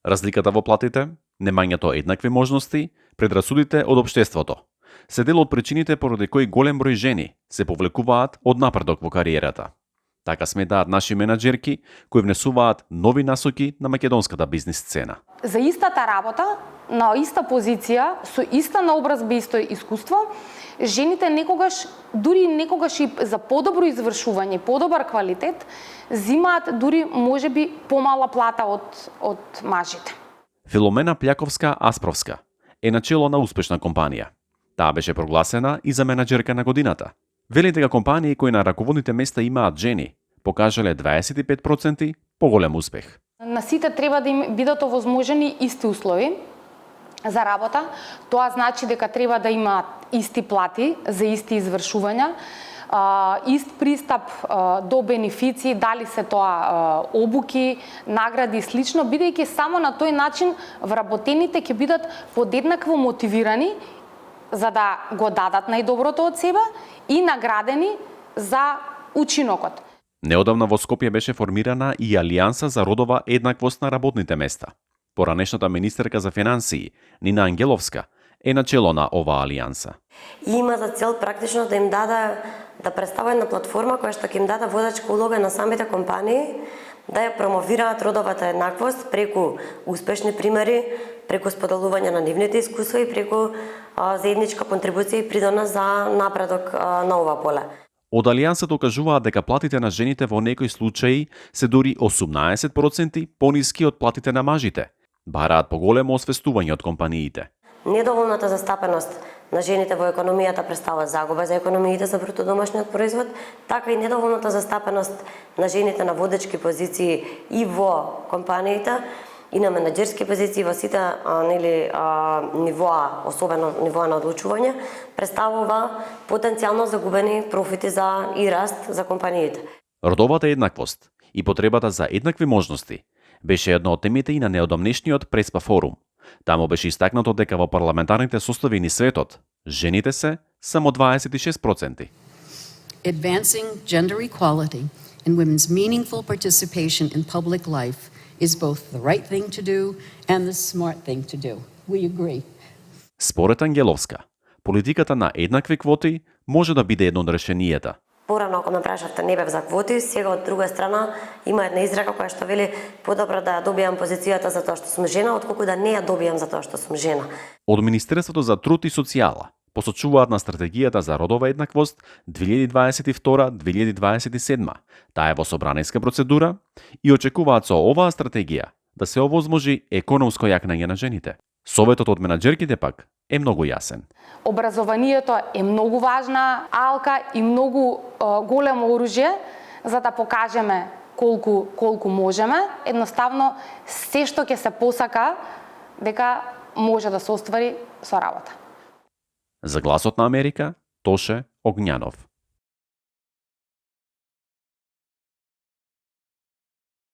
Разликата во платите, немањето еднакви можности, предрасудите од општеството се дел од причините поради кои голем број жени се повлекуваат од напредок во кариерата. Така сметаат наши менаџерки кои внесуваат нови насоки на македонската бизнис сцена. За истата работа, на иста позиција, со иста наобразба и исто искуство, жените дури некогаш и за подобро извршување, подобар квалитет, зимаат дури можеби помала плата од мажите. Филомена Пљаковска-Аспровска е начело на успешна компанија. Таа беше прогласена и за менаџерка на годината. Вели дека компании кои на раководните места имаат жени, покажале 25% поголем успех. На сите треба да им бидат овозможени исти услови за работа. Тоа значи дека треба да имаат исти плати за исти извршувања, ист пристап до бенефиции, дали се тоа обуки, награди и слично, бидејќи само на тој начин вработените ќе бидат подеднакво мотивирани за да го дадат најдоброто од себе и наградени за учинокот. Неодамна во Скопје беше формирана и Алијанса за родова еднаквост на работните места. Поранешната министерка за финансии, Нина Ангеловска, е начело на оваа алијанса. Има за цел практично да им даде да представи една платформа која што ќе им даде водачка улога на самите компании, да ја промовираат родовата еднаквост преку успешни примери, преку споделување на нивните искуства и преку заедничка контрибуција и придонос за напредок на ова поле. Од Алијансата укажуваат дека платите на жените во некои случаи се дури 18% пониски од платите на мажите. Бараат поголемо освестување од компаниите. Недоволната застапеност на жените во економијата представува загуба за економиите за бруто домашниот производ, така и недоволната застапеност на жените на водечки позиции и во компаниите и на менаџерски позиции во сите нивоа, особено нивоа на одлучување, представува потенцијално загубени профити за и раст за компаниите. Родовата еднаквост и потребата за еднакви можности беше една од темите и на неодамнешниот Преспа форум. Таму беше истакнато дека во парламентарните состави ни светот жените се само 26%. Advancing gender equality and women's meaningful participation in public life is both the right thing to do and the smart thing to do. We agree. Според Ангеловска, политиката на еднакви квоти може да биде едно од решенијата. Порано, ако ме прашавте, не бев за квоти, сега од друга страна има една изрека која што вели подобро да ја добијам позицијата затоа што сум жена, отколку да не ја добијам затоа што сум жена. Од Министерството за труд и социјала посочуваат на стратегијата за родова еднаквост 2022-2027. Таа е во собраниска процедура и очекуваат со оваа стратегија да се овозможи економско јакнање на жените. Советот од менаџерките пак е многу јасен. Образованието е многу важна алка и многу големо оружје за да покажеме колку можеме. Едноставно се што ќе се посака дека може да се оствари со работа. За Гласот на Америка, Тоше Огњанов.